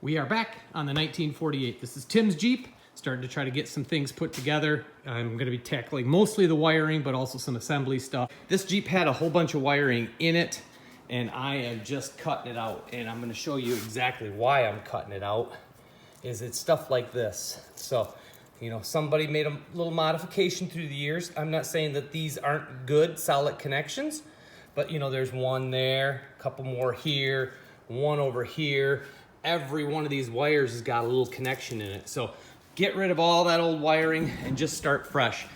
We are back on the 1948. This is Tim's Jeep, starting to try to get some things put together. I'm going to be tackling mostly the wiring, but also some assembly stuff. This Jeep had a whole bunch of wiring in it, and I am just cutting it out. And I'm going to show you exactly why I'm cutting it out. It's stuff like this. So, you know, somebody made a little modification through the years. I'm not saying that these aren't good, solid connections, but you know, there's one there, a couple more here, one over here. Every one of these wires has got a little connection in it. So get rid of all that old wiring and just start fresh.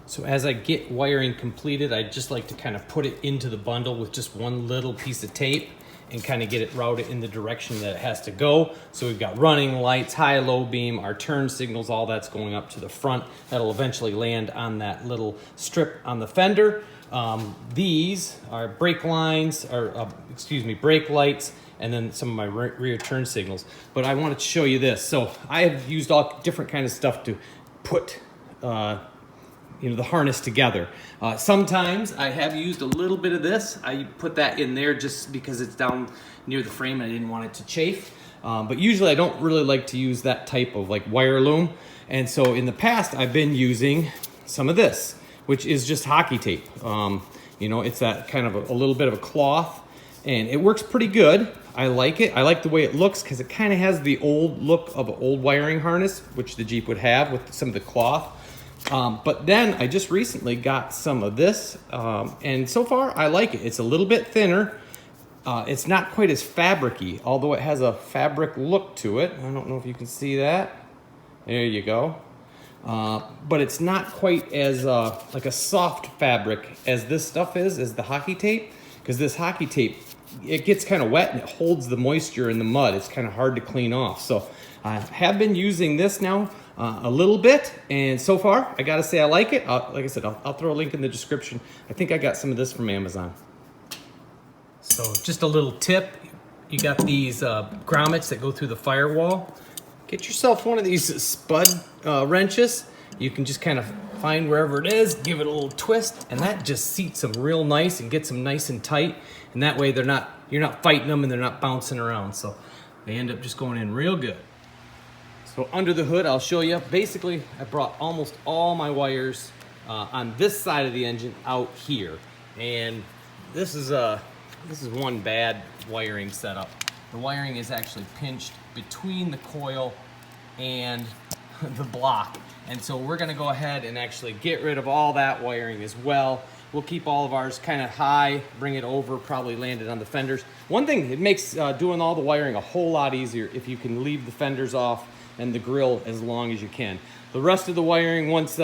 So as I get wiring completed, I just like to kind of put it into the bundle with just one little piece of tape and kind of get it routed in the direction that it has to go. So we've got running lights, high, low beam, our turn signals, all that's going up to the front. That'll eventually land on that little strip on the fender. These are brake lines, or brake lights, and then some of my rear turn signals. But I wanted to show you this. So I have used all different kind of stuff to put the harness together. Sometimes I have used a little bit of this. I put that in there just because it's down near the frame and I didn't want it to chafe. But usually I don't really like to use that type of like wire loom. And so in the past I've been using some of this, which is just hockey tape. It's that kind of a little bit of a cloth, and it works pretty good. I like it. I like the way it looks because it kind of has the old look of an old wiring harness, which the Jeep would have with some of the cloth. But then I just recently got some of this, and so far I like it. It's a little bit thinner. It's not quite as fabric-y, although it has a fabric look to it. I don't know if you can see that. There you go. But it's not quite as like a soft fabric as this stuff is, as the hockey tape, because this hockey tape, it gets kind of wet and it holds the moisture in the mud. It's kind of hard to clean off. So I have been using this now a little bit, and so far I gotta say I like it. Like I said, I'll throw a link in the description. I think I got some of this from Amazon. So just a little tip, you got these grommets that go through the firewall. Get yourself one of these spud wrenches. You can just kind of find wherever it is, give it a little twist, and that just seats them real nice and gets them nice and tight. And that way you're not fighting them and they're not bouncing around. So they end up just going in real good. So under the hood, I'll show you. Basically, I brought almost all my wires on this side of the engine out here. And this is one bad wiring setup. The wiring is actually pinched between the coil and the block. And so we're gonna go ahead and actually get rid of all that wiring as well. We'll keep all of ours kind of high, bring it over, probably land it on the fenders. One thing, it makes doing all the wiring a whole lot easier if you can leave the fenders off and the grill as long as you can. The rest of the wiring, once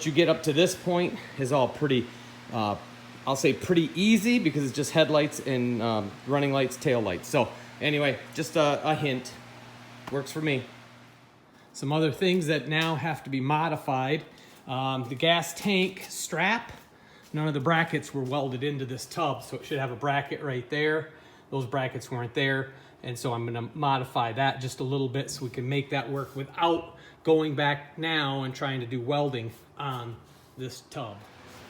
you get up to this point, is all pretty, I'll say pretty easy, because it's just headlights and running lights, tail lights. So anyway, just a hint, works for me. Some other things that now have to be modified. The gas tank strap, none of the brackets were welded into this tub, so it should have a bracket right there. Those brackets weren't there, and so I'm gonna modify that just a little bit so we can make that work without going back now and trying to do welding on this tub.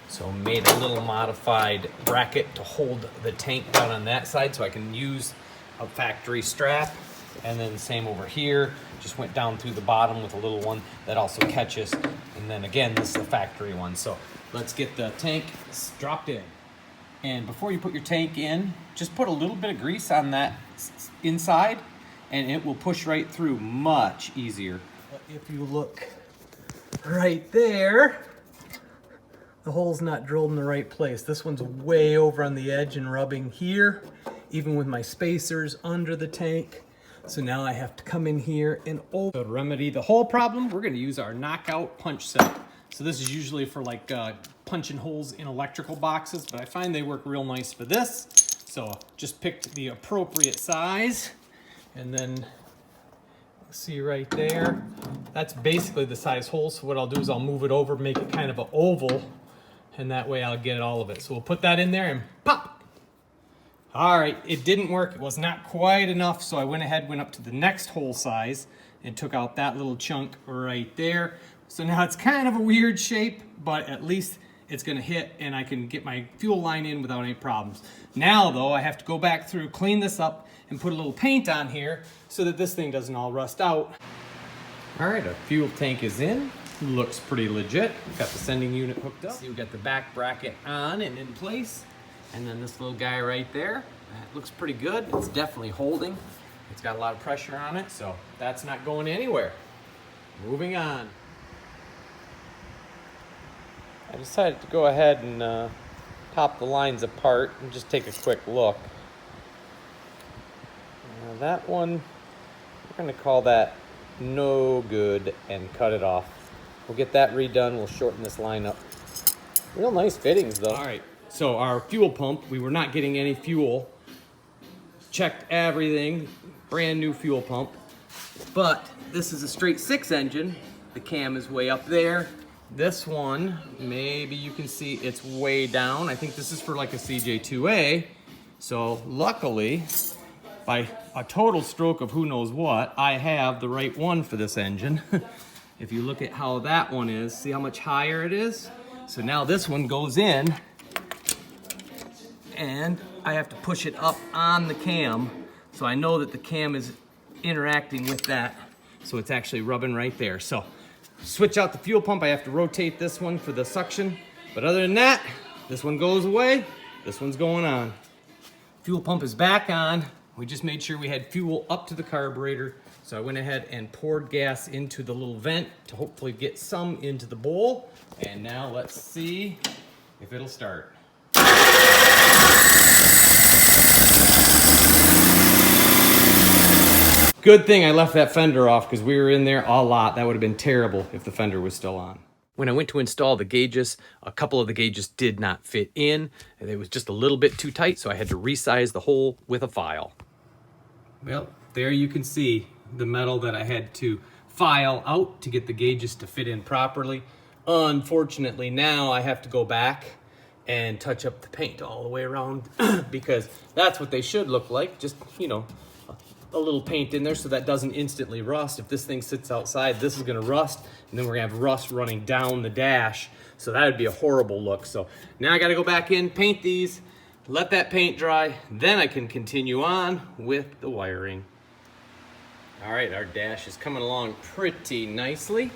So made a little modified bracket to hold the tank down on that side so I can use a factory strap. And then the same over here, just went down through the bottom with a little one that also catches. And then again, this is the factory one. So let's get the tank dropped in. And before you put your tank in, just put a little bit of grease on that inside and it will push right through much easier. But if you look right there, the hole's not drilled in the right place. This one's way over on the edge and rubbing here, even with my spacers under the tank. So now I have to come in here and to remedy the hole problem, we're gonna use our knockout punch set. So this is usually for like punching holes in electrical boxes, but I find they work real nice for this. So just picked the appropriate size, and then see right there, that's basically the size hole. So what I'll do is I'll move it over, make it kind of an oval, and that way I'll get all of it. So we'll put that in there and pop. All right, it didn't work. It was not quite enough, so I went up to the next hole size and took out that little chunk right there. So now it's kind of a weird shape, but at least it's gonna hit and I can get my fuel line in without any problems. Now though, I have to go back through, clean this up, and put a little paint on here so that this thing doesn't all rust out. All right, our fuel tank is in. Looks pretty legit. We've got the sending unit hooked up. See, we've got the back bracket on and in place. And then this little guy right there, that looks pretty good. It's definitely holding. It's got a lot of pressure on it, so that's not going anywhere. Moving on. I decided to go ahead and pop the lines apart and just take a quick look. That one, we're gonna call that no good and cut it off. We'll get that redone. We'll shorten this line up. Real nice fittings though. All right, so our fuel pump, we were not getting any fuel. Checked everything, brand new fuel pump. But this is a straight 6 engine. The cam is way up there. This one, maybe you can see it's way down. I think this is for like a Cj2a. So luckily, by a total stroke of who knows what, I have the right one for this engine. If you look at how that one is, see how much higher it is? So now this one goes in and I have to push it up on the cam. So I know that the cam is interacting with that. So it's actually rubbing right there. So switch out the fuel pump. I have to rotate this one for the suction. But other than that, this one goes away. This one's going on. Fuel pump is back on. We just made sure we had fuel up to the carburetor. So I went ahead and poured gas into the little vent to hopefully get some into the bowl. And now let's see if it'll start. Good thing I left that fender off because we were in there a lot. That would have been terrible if the fender was still on. When I went to install the gauges, a couple of the gauges did not fit in. And it was just a little bit too tight, so I had to resize the hole with a file. Well, there you can see the metal that I had to file out to get the gauges to fit in properly. Unfortunately, now I have to go back and touch up the paint all the way around because that's what they should look like. Just, you know, a little paint in there so that doesn't instantly rust. If this thing sits outside, this is gonna rust, and then we're gonna have rust running down the dash. So that would be a horrible look. So now I gotta go back in, paint these, let that paint dry, then I can continue on with the wiring. All right, our dash is coming along pretty nicely.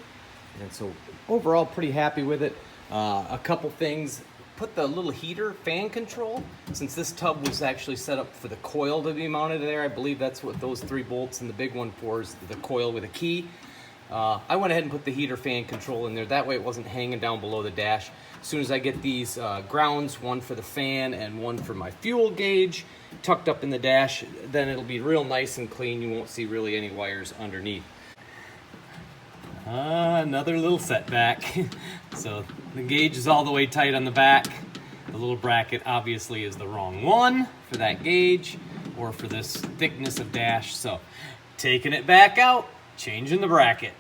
And so overall, pretty happy with it. A couple things. Put the little heater fan control, since this tub was actually set up for the coil to be mounted there. I believe that's what those 3 bolts and the big one for is the coil with a key. I went ahead and put the heater fan control in there. That way it wasn't hanging down below the dash. As soon as I get these grounds, one for the fan and one for my fuel gauge, tucked up in the dash, then it'll be real nice and clean. You won't see really any wires underneath. Another little setback. So the gauge is all the way tight on the back. The little bracket obviously is the wrong one for that gauge or for this thickness of dash. So taking it back out, changing the bracket.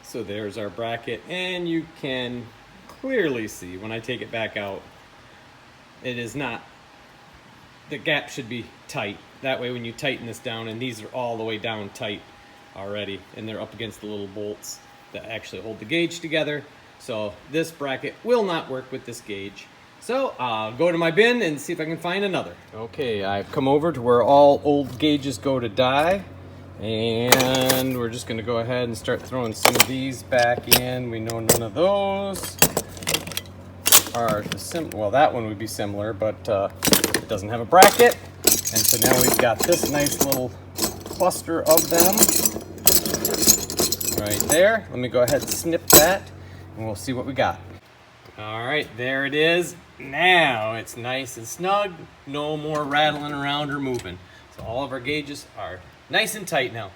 So there's our bracket, and you can clearly see when I take it back out, it is not, the gap should be tight. That way when you tighten this down, and these are all the way down tight already, and they're up against the little bolts that actually hold the gauge together. So this bracket will not work with this gauge. So I'll go to my bin and see if I can find another. Okay, I've come over to where all old gauges go to die. And we're just gonna go ahead and start throwing some of these back in. We know none of those are the well, that one would be similar, but it doesn't have a bracket. And so now we've got this nice little cluster of them right there. Let me go ahead and snip that and we'll see what we got. All right, there it is. Now it's nice and snug. No more rattling around or moving. So all of our gauges are nice and tight now.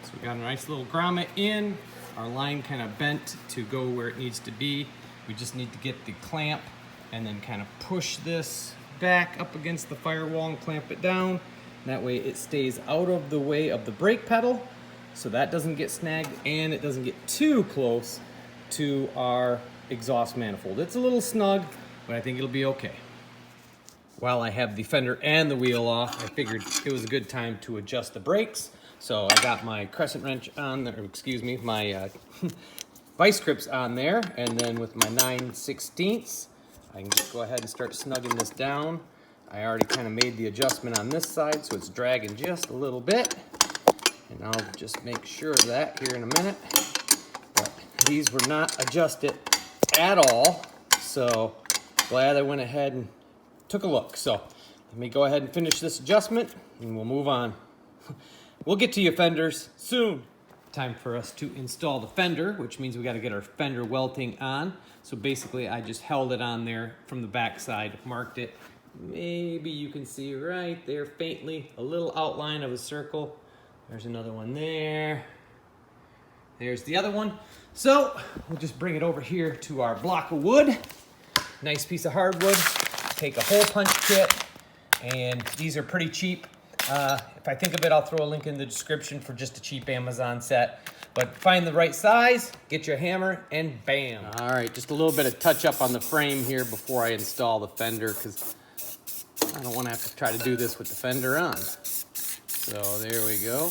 So we got a nice little grommet in. Our line kind of bent to go where it needs to be. We just need to get the clamp and then kind of push this back up against the firewall and clamp it down. That way it stays out of the way of the brake pedal, so that doesn't get snagged and it doesn't get too close to our exhaust manifold. It's a little snug, but I think it'll be okay. While I have the fender and the wheel off, I figured it was a good time to adjust the brakes. So I got my crescent wrench on there, excuse me, my vice grips on there, and then with my 9/16, I can just go ahead and start snugging this down. I already kind of made the adjustment on this side, so it's dragging just a little bit. And I'll just make sure of that here in a minute. But these were not adjusted at all, so glad I went ahead and took a look. So let me go ahead and finish this adjustment and we'll move on. We'll get to you fenders soon. Time for us to install the fender, which means we got to get our fender welting on. So basically I just held it on there from the back side, marked it. Maybe you can see right there faintly a little outline of a circle. There's another one there. There's the other one. So we'll just bring it over here to our block of wood. Nice piece of hardwood. Take a hole punch kit, and these are pretty cheap. If I think of it, I'll throw a link in the description for just a cheap Amazon set. But find the right size, get your hammer, and bam. All right, just a little bit of touch up on the frame here before I install the fender, because I don't want to have to try to do this with the fender on. So there we go.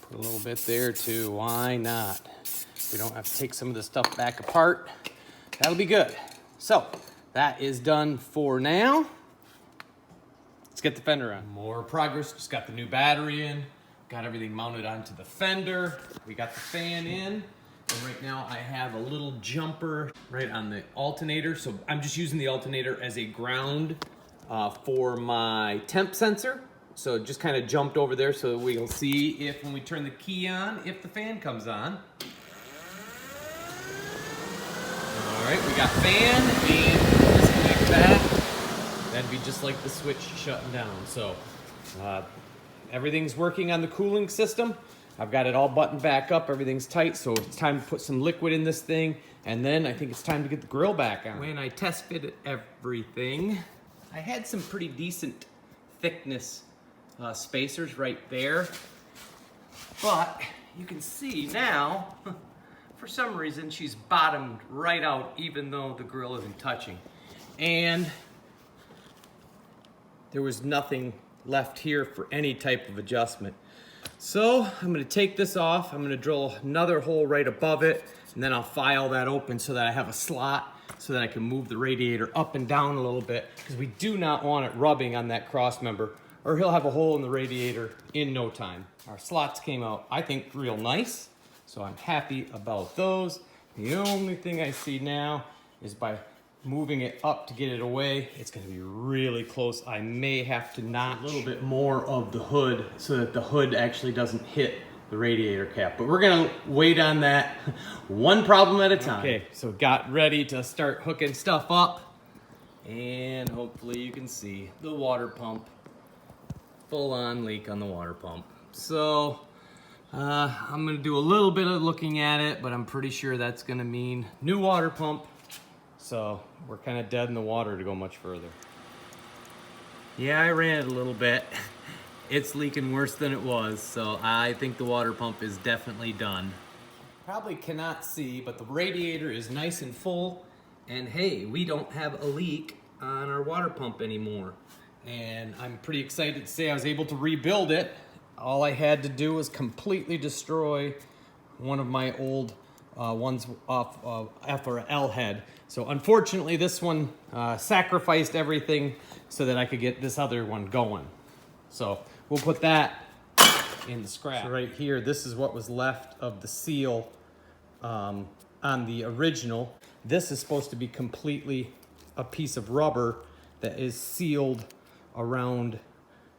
Put a little bit there too, why not? We don't have to take some of the stuff back apart. That'll be good. So that is done for now. Let's get the fender on. More progress, just got the new battery in, got everything mounted onto the fender. We got the fan in, and right now I have a little jumper right on the alternator. So I'm just using the alternator as a ground for my temp sensor. So it just kind of jumped over there so we'll see if when we turn the key on, if the fan comes on. All right, we got fan, and disconnect that. That'd be just like the switch shutting down. So everything's working on the cooling system. I've got it all buttoned back up, everything's tight, so it's time to put some liquid in this thing, and then I think it's time to get the grill back on. When I test fitted everything, I had some pretty decent thickness spacers right there, but you can see now, for some reason, she's bottomed right out even though the grill isn't touching. And there was nothing left here for any type of adjustment. So I'm gonna take this off, I'm gonna drill another hole right above it, and then I'll file that open so that I have a slot so that I can move the radiator up and down a little bit, because we do not want it rubbing on that cross member, or he'll have a hole in the radiator in no time. Our slots came out, I think, real nice, so I'm happy about those. The only thing I see now is by moving it up to get it away, it's gonna be really close. I may have to notch a little bit more of the hood so that the hood actually doesn't hit the radiator cap, but we're gonna wait on that one problem at a time. Okay, so got ready to start hooking stuff up, and hopefully you can see the water pump, full on leak on the water pump. So I'm gonna do a little bit of looking at it, but I'm pretty sure that's gonna mean new water pump. So we're kind of dead in the water to go much further. Yeah, I ran it a little bit. It's leaking worse than it was, so I think the water pump is definitely done. Probably cannot see, but the radiator is nice and full, and hey, we don't have a leak on our water pump anymore. And I'm pretty excited to say I was able to rebuild it. All I had to do was completely destroy one of my old ones off of F or L head. So unfortunately this one sacrificed everything so that I could get this other one going. So we'll put that in the scrap. So right here, this is what was left of the seal on the original. This is supposed to be completely a piece of rubber that is sealed around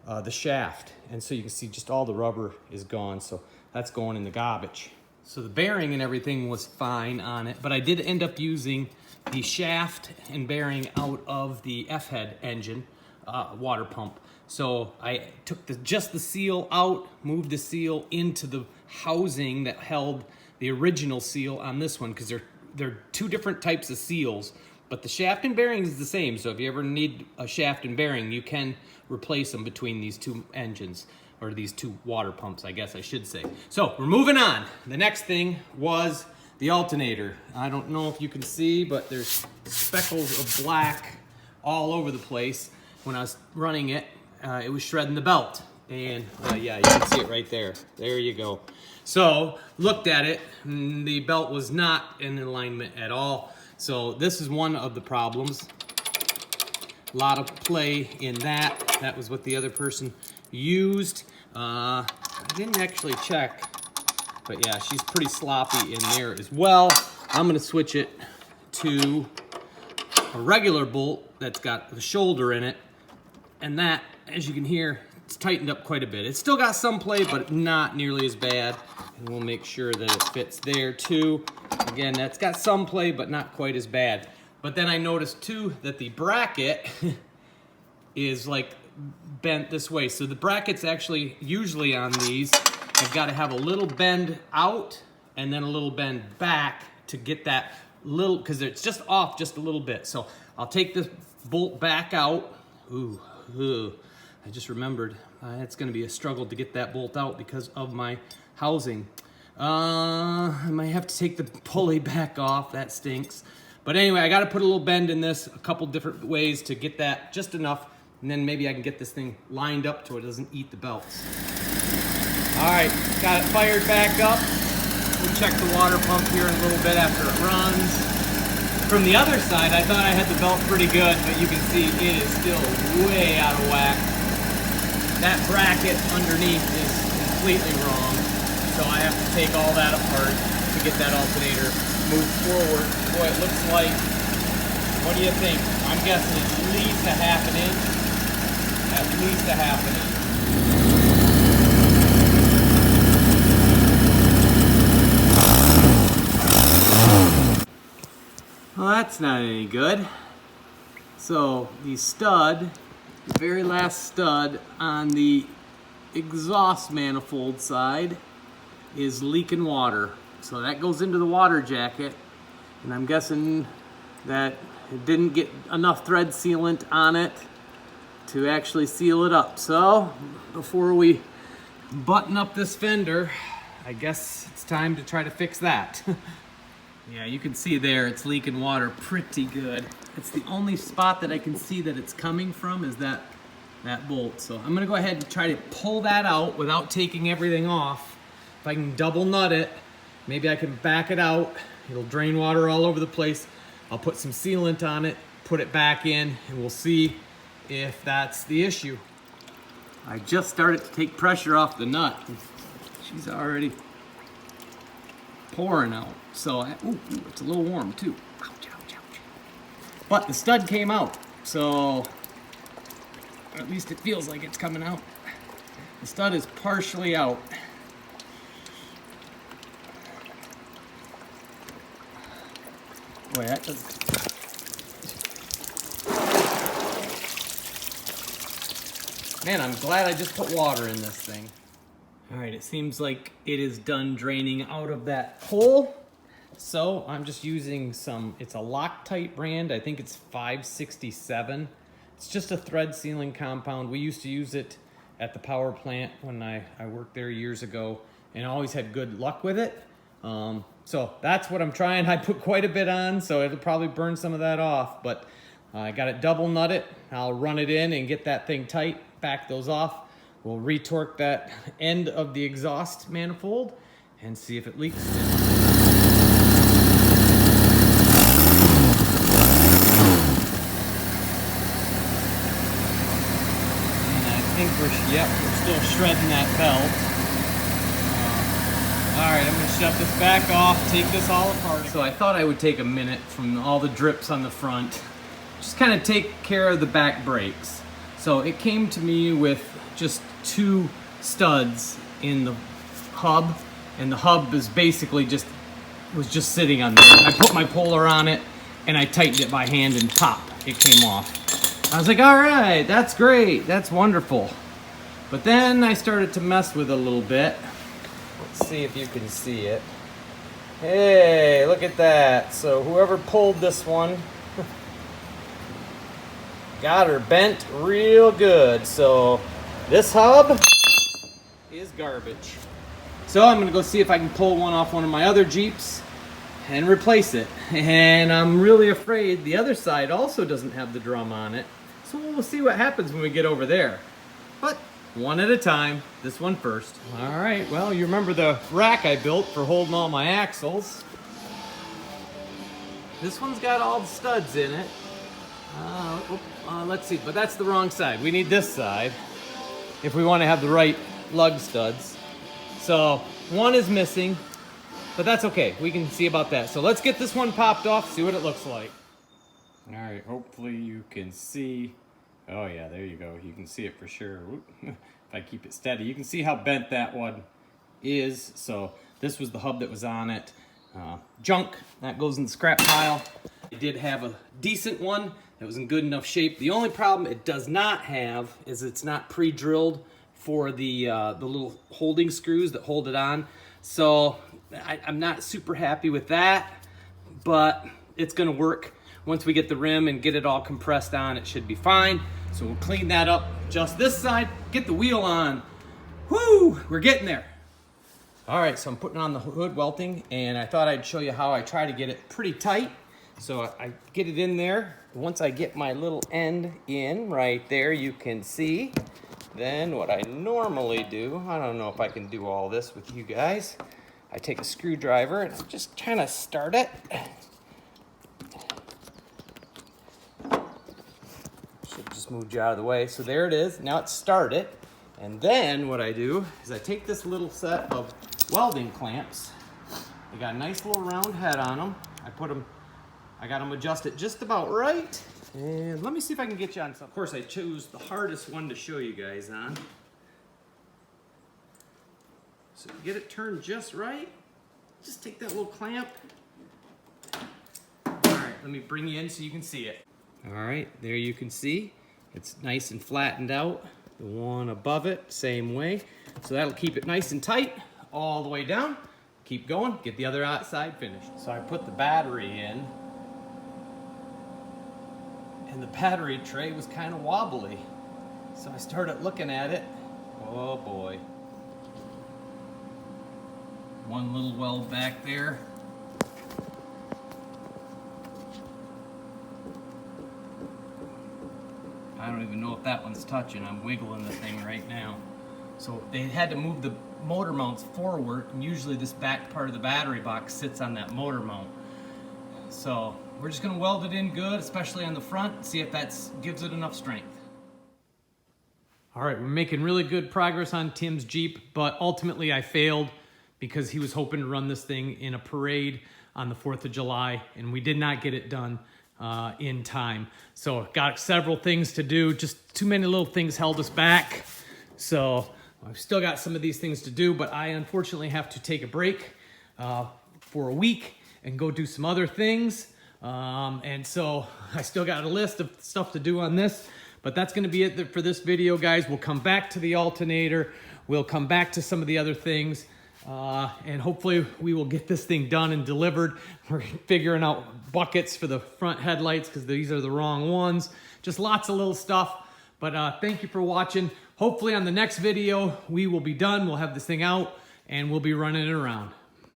the shaft. And so you can see just all the rubber is gone. So that's going in the garbage. So the bearing and everything was fine on it, but I did end up using the shaft and bearing out of the F-head engine water pump. So I took just the seal out, moved the seal into the housing that held the original seal on this one, because they're two different types of seals, but the shaft and bearing is the same. So if you ever need a shaft and bearing, you can replace them between these two engines, or these two water pumps, I guess I should say. So we're moving on. The next thing was the alternator. I don't know if you can see, but there's speckles of black all over the place. When I was running it, it was shredding the belt. And yeah, you can see it right there. There you go. So looked at it, and the belt was not in alignment at all. So this is one of the problems. lot of play in that. That was what the other person used. I didn't actually check, but yeah, she's pretty sloppy in there as well. I'm gonna switch it to a regular bolt that's got the shoulder in it, and that, as you can hear, it's tightened up quite a bit. It's still got some play, but not nearly as bad. And we'll make sure that it fits there too. Again, that's got some play, but not quite as bad. But then I noticed too that the bracket is like bent this way. So the brackets actually, usually on these, have got to have a little bend out and then a little bend back to get that little, because it's just off just a little bit. So I'll take this bolt back out. Ooh, I just remembered it's going to be a struggle to get that bolt out because of my housing. I might have to take the pulley back off. That stinks. But anyway, I got to put a little bend in this, a couple different ways to get that just enough, and then maybe I can get this thing lined up so it doesn't eat the belts. All right, got it fired back up. We'll check the water pump here in a little bit after it runs. From the other side, I thought I had the belt pretty good, but you can see it is still way out of whack. That bracket underneath is completely wrong, so I have to take all that apart to get that alternator moved forward. Boy, it looks like, what do you think? I'm guessing at least a ½ inch. At least a ½ inch. Well, that's not any good. So the stud, the very last stud on the exhaust manifold side is leaking water. So that goes into the water jacket, and I'm guessing that it didn't get enough thread sealant on it to actually seal it up. So before we button up this fender, I guess it's time to try to fix that. Yeah, you can see there it's leaking water pretty good. It's the only spot that I can see that it's coming from is that bolt. So I'm gonna go ahead and try to pull that out without taking everything off. If I can double nut it, maybe I can back it out. It'll drain water all over the place. I'll put some sealant on it, put it back in, and we'll see if that's the issue. I just started to take pressure off the nut. She's already pouring out. So, ooh, it's a little warm too. Ouch, ouch, ouch. But the stud came out, so at least it feels like it's coming out. The stud is partially out. Boy, that does. Man, I'm glad I just put water in this thing. All right, it seems like it is done draining out of that hole. So I'm just using it's a Loctite brand. I think it's 567. It's just a thread sealing compound. We used to use it at the power plant when I worked there years ago and always had good luck with it. So that's what I'm trying. I put quite a bit on, so it'll probably burn some of that off, but I got it double nutted. I'll run it in and get that thing tight, back those off. We'll retorque that end of the exhaust manifold and see if it leaks. We're still shredding that belt. All right, I'm gonna shut this back off, take this all apart. So I thought I would take a minute from all the drips on the front, just kind of take care of the back brakes. So it came to me with just 2 studs in the hub, and the hub is basically was just sitting on there. I put my puller on it and I tightened it by hand and pop, it came off. I was like, all right, that's great, that's wonderful. But then I started to mess with it a little bit. Let's see if you can see it. Hey, look at that. So whoever pulled this one got her bent real good. So this hub is garbage. So I'm gonna go see if I can pull one off one of my other Jeeps and replace it. And I'm really afraid the other side also doesn't have the drum on it. So we'll see what happens when we get over there. But one at a time, this one first. All right, well, you remember the rack I built for holding all my axles. This one's got all the studs in it. Let's see, but that's the wrong side. We need this side if we want to have the right lug studs. So one is missing, but that's okay. We can see about that. So let's get this one popped off, see what it looks like. All right, hopefully you can see. Oh yeah, there you go. You can see it for sure. If I keep it steady, you can see how bent that one is. So this was the hub that was on it. Junk, that goes in the scrap pile. I did have a decent one that was in good enough shape. The only problem it does not have is it's not pre-drilled for the little holding screws that hold it on. So I'm not super happy with that, but it's gonna work. Once we get the rim and get it all compressed on, it should be fine. So we'll clean that up just this side, get the wheel on. Whoo, we're getting there. All right, so I'm putting on the hood welting, and I thought I'd show you how I try to get it pretty tight. So I get it in there. Once I get my little end in right there, you can see. Then what I normally do, I don't know if I can do all this with you guys. I take a screwdriver and just kind of start it. Should just move you out of the way. So there it is. Now it's started. And then what I do is I take this little set of welding clamps. They got a nice little round head on them. I got them adjusted just about right. And let me see if I can get you on something. Of course, I chose the hardest one to show you guys on. So to get it turned just right, just take that little clamp. All right, let me bring you in so you can see it. All right, there you can see. It's nice and flattened out. The one above it, same way. So that'll keep it nice and tight all the way down. Keep going, get the other outside finished. So I put the battery in, and the battery tray was kind of wobbly. So I started looking at it. Oh boy. One little weld back there. I don't even know if that one's touching. I'm wiggling the thing right now. So they had to move the motor mounts forward, and usually this back part of the battery box sits on that motor mount. So we're just gonna weld it in good, especially on the front, see if that gives it enough strength. All right, we're making really good progress on Tim's Jeep, but ultimately I failed because he was hoping to run this thing in a parade on the 4th of July, and we did not get it done in time. So got several things to do, just too many little things held us back. So I've still got some of these things to do, but I unfortunately have to take a break for a week and go do some other things. And so I still got a list of stuff to do on this, but that's gonna be it for this video, guys. We'll come back to the alternator. We'll come back to some of the other things. And hopefully we will get this thing done and delivered. We're figuring out buckets for the front headlights because these are the wrong ones. Just lots of little stuff. But thank you for watching. Hopefully on the next video, we will be done. We'll have this thing out and we'll be running it around.